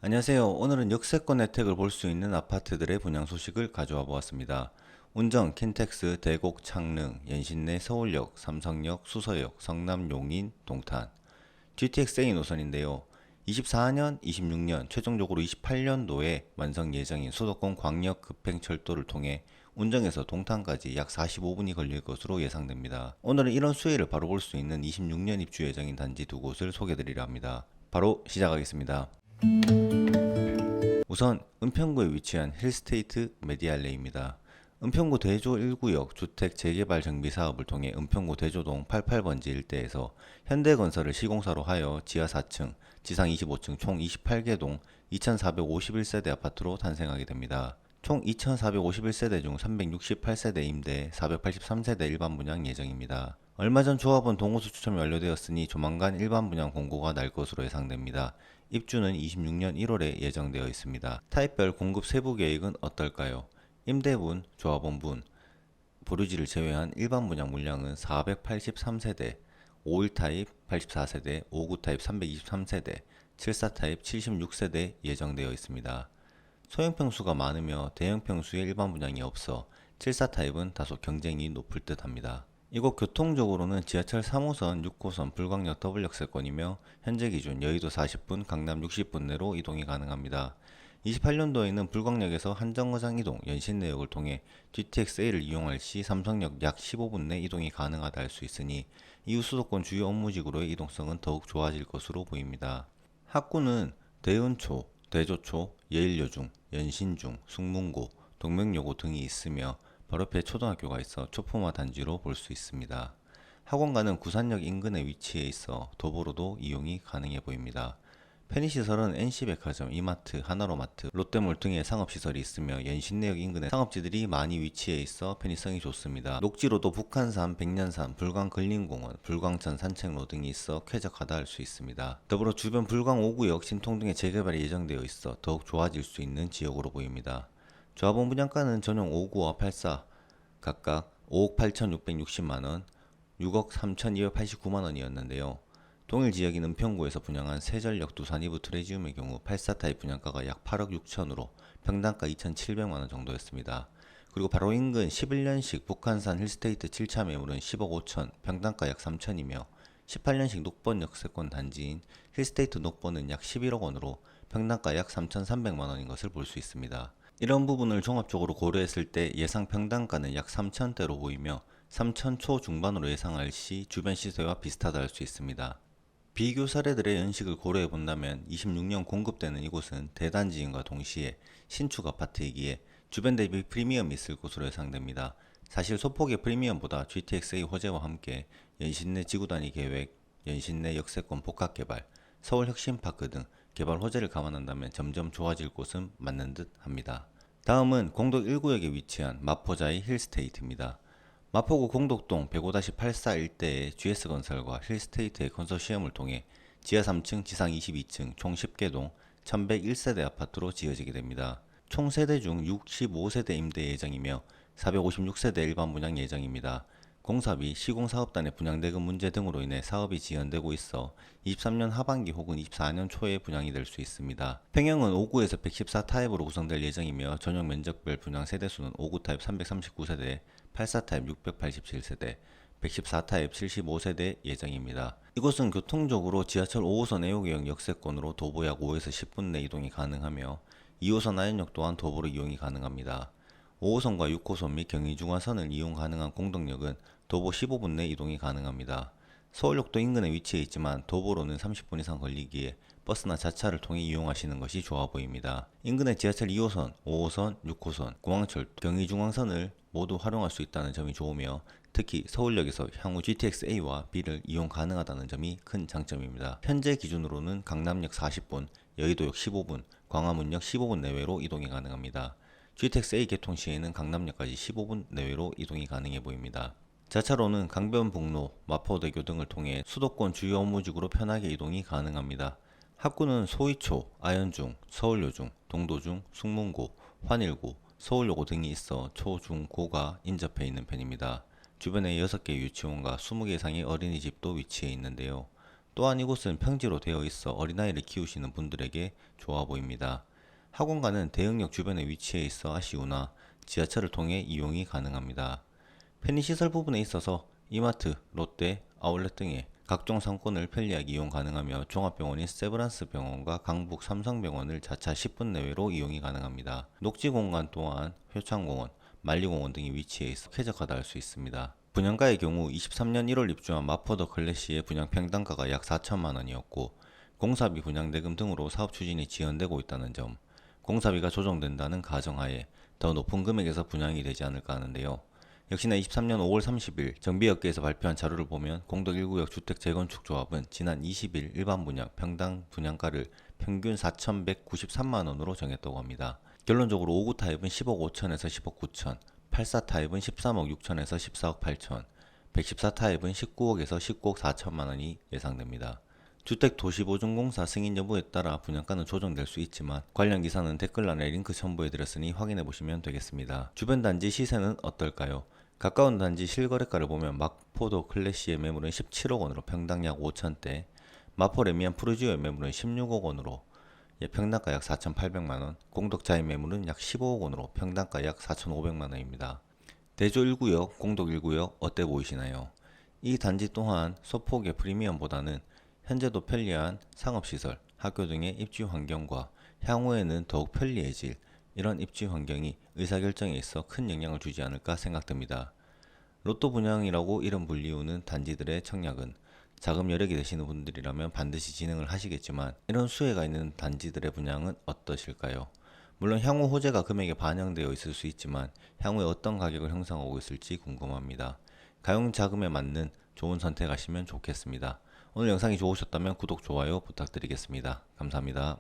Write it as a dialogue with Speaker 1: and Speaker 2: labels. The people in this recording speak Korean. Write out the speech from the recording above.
Speaker 1: 안녕하세요. 오늘은 역세권 혜택을 볼 수 있는 아파트들의 분양 소식을 가져와 보았습니다. 운정, 킨텍스, 대곡, 창릉, 연신내, 서울역, 삼성역, 수서역, 성남, 용인, 동탄. GTX-A 노선인데요. 24년, 26년, 최종적으로 28년도에 완성 예정인 수도권 광역 급행철도를 통해 운정에서 동탄까지 약 45분이 걸릴 것으로 예상됩니다. 오늘은 이런 수혜를 바로 볼 수 있는 26년 입주 예정인 단지 두 곳을 소개드리려 합니다. 바로 시작하겠습니다. 우선 은평구에 위치한 힐스테이트 메디알레입니다. 은평구 대조 1구역 주택 재개발 정비 사업을 통해 은평구 대조동 88번지 일대에서 현대건설을 시공사로 하여 지하 4층, 지상 25층 총 28개 동 2451세대 아파트로 탄생하게 됩니다. 총 2451세대 중 368세대 임대, 483세대 일반 분양 예정입니다. 얼마 전 조합원 동호수 추첨이 완료되었으니 조만간 일반 분양 공고가 날 것으로 예상됩니다. 입주는 26년 1월에 예정되어 있습니다. 타입별 공급 세부 계획은 어떨까요? 임대분, 조합원분, 보류지를 제외한 일반 분양 물량은 483세대, 51 타입 84세대, 59 타입 323세대, 74 타입 76세대 예정되어 있습니다. 소형 평수가 많으며 대형 평수의 일반 분양이 없어 74 타입은 다소 경쟁이 높을 듯 합니다. 이곳 교통적으로는 지하철 3호선, 6호선, 불광역 더블역세권이며 현재 기준 여의도 40분, 강남 60분 내로 이동이 가능합니다. 28년도에는 불광역에서 한정거장 이동, 연신내역을 통해 GTX-A를 이용할 시 삼성역 약 15분 내 이동이 가능하다 할 수 있으니 이후 수도권 주요 업무지구로의 이동성은 더욱 좋아질 것으로 보입니다. 학구는 대은초, 대조초, 예일여중, 연신중, 숙문고, 동명여고 등이 있으며 바로 옆에 초등학교가 있어 초품화 단지로 볼 수 있습니다. 학원가는 구산역 인근에 위치해 있어 도보로도 이용이 가능해 보입니다. 편의시설은 NC백화점, 이마트, 하나로마트, 롯데몰 등의 상업시설이 있으며 연신내역 인근에 상업지들이 많이 위치해 있어 편의성이 좋습니다. 녹지로도 북한산, 백년산, 불광근린공원, 불광천 산책로 등이 있어 쾌적하다 할 수 있습니다. 더불어 주변 불광 5구역, 신통 등의 재개발이 예정되어 있어 더욱 좋아질 수 있는 지역으로 보입니다. 조합원 분양가는 전용 5구와 84 각각 5억 8,660만원, 6억 3,289만원이었는데요. 동일 지역인 은평구에서 분양한 세전력 두산 이브 트레지움의 경우 84 타입 분양가가 약 8억 6천으로 평당가 2,700만원 정도였습니다. 그리고 바로 인근 11년식 북한산 힐스테이트 7차 매물은 10억 5천, 평당가 약 3천이며 18년식 녹번 역세권 단지인 힐스테이트 녹번은 약 11억 원으로 평당가 약 3,300만원인 것을 볼 수 있습니다. 이런 부분을 종합적으로 고려했을 때 예상 평당가는 약 3천대로 보이며 3천 초중반으로 예상할 시 주변 시세와 비슷하다 할 수 있습니다. 비교 사례들의 연식을 고려해 본다면 26년 공급되는 이곳은 대단지인과 동시에 신축 아파트이기에 주변 대비 프리미엄이 있을 것으로 예상됩니다. 사실 소폭의 프리미엄보다 GTX-A 호재와 함께 연신내 지구단위 계획, 연신내 역세권 복합개발, 서울혁신파크 등 개발 호재를 감안한다면 점점 좋아질 곳은 맞는 듯 합니다. 다음은 공덕 1구역에 위치한 마포자이 힐스테이트입니다. 마포구 공덕동 105-84 일대의 GS건설과 힐스테이트의 컨소시엄을 통해 지하 3층, 지상 22층 총 10개 동 1101세대 아파트로 지어지게 됩니다. 총 세대 중 65세대 임대 예정이며 456세대 일반 분양 예정입니다. 공사비, 시공사업단의 분양대금 문제 등으로 인해 사업이 지연되고 있어 23년 하반기 혹은 24년 초에 분양이 될 수 있습니다. 평형은 5구에서 114 타입으로 구성될 예정이며 전용 면적별 분양 세대수는 5구 타입 339세대, 84 타입 687세대, 114 타입 75세대 예정입니다. 이곳은 교통적으로 지하철 5호선 애호개역 역세권으로 도보 약 5에서 10분 내 이동이 가능하며 2호선 아현역 또한 도보로 이용이 가능합니다. 5호선과 6호선 및 경의중앙선을 이용 가능한 공덕역은 도보 15분 내 이동이 가능합니다. 서울역도 인근에 위치해 있지만 도보로는 30분 이상 걸리기에 버스나 자차를 통해 이용하시는 것이 좋아 보입니다. 인근에 지하철 2호선, 5호선, 6호선, 공항철도, 경의중앙선을 모두 활용할 수 있다는 점이 좋으며 특히 서울역에서 향후 GTX-A와 B를 이용 가능하다는 점이 큰 장점입니다. 현재 기준으로는 강남역 40분, 여의도역 15분, 광화문역 15분 내외로 이동이 가능합니다. GTX-A 개통 시에는 강남역까지 15분 내외로 이동이 가능해 보입니다. 자차로는 강변북로, 마포대교 등을 통해 수도권 주요 업무지구로 편하게 이동이 가능합니다. 합구는 소이초, 아현중, 서울요중, 동도중, 숙문고, 환일고, 서울여고 등이 있어 초, 중, 고가 인접해 있는 편입니다. 주변에 6개 유치원과 20개 이상의 어린이집도 위치해 있는데요. 또한 이곳은 평지로 되어 있어 어린아이를 키우시는 분들에게 좋아 보입니다. 학원가는 대흥역 주변에 위치해 있어 아쉬우나 지하철을 통해 이용이 가능합니다. 편의시설 부분에 있어서 이마트, 롯데, 아울렛 등의 각종 상권을 편리하게 이용 가능하며 종합병원인 세브란스 병원과 강북 삼성병원을 자차 10분 내외로 이용이 가능합니다. 녹지공간 또한 효창공원, 만리공원 등이 위치해 있어 쾌적하다 할 수 있습니다. 분양가의 경우 23년 1월 입주한 마포더 클래시의 분양 평당가가 약 4천만 원이었고 공사비 분양대금 등으로 사업 추진이 지연되고 있다는 점, 공사비가 조정된다는 가정하에 더 높은 금액에서 분양이 되지 않을까 하는데요. 역시나 23년 5월 30일 정비업계에서 발표한 자료를 보면 공덕 1구역 주택 재건축 조합은 지난 20일 일반 분양 평당 분양가를 평균 4,193만 원으로 정했다고 합니다. 결론적으로 5구 타입은 10억 5천에서 10억 9천, 84 타입은 13억 6천에서 14억 8천, 114 타입은 19억에서 19억 4천만 원이 예상됩니다. 주택도시보증공사 승인 여부에 따라 분양가는 조정될 수 있지만 관련 기사는 댓글란에 링크 첨부해드렸으니 확인해보시면 되겠습니다. 주변 단지 시세는 어떨까요? 가까운 단지 실거래가를 보면 마포도 클래시의 매물은 17억 원으로 평당 약 5천대, 마포 레미안 푸르지오의 매물은 16억 원으로 평당가 약 4,800만 원, 공덕자의 매물은 약 15억 원으로 평당가 약 4,500만 원입니다. 대조 1구역, 공덕 1구역 어때 보이시나요? 이 단지 또한 소폭의 프리미엄보다는 현재도 편리한 상업시설, 학교 등의 입지 환경과 향후에는 더욱 편리해질 이런 입지 환경이 의사결정에 있어 큰 영향을 주지 않을까 생각됩니다. 로또 분양이라고 이름 불리우는 단지들의 청약은 자금 여력이 되시는 분들이라면 반드시 진행을 하시겠지만 이런 수혜가 있는 단지들의 분양은 어떠실까요? 물론 향후 호재가 금액에 반영되어 있을 수 있지만 향후에 어떤 가격을 형성하고 있을지 궁금합니다. 가용 자금에 맞는 좋은 선택하시면 좋겠습니다. 오늘 영상이 좋으셨다면 구독, 좋아요 부탁드리겠습니다. 감사합니다.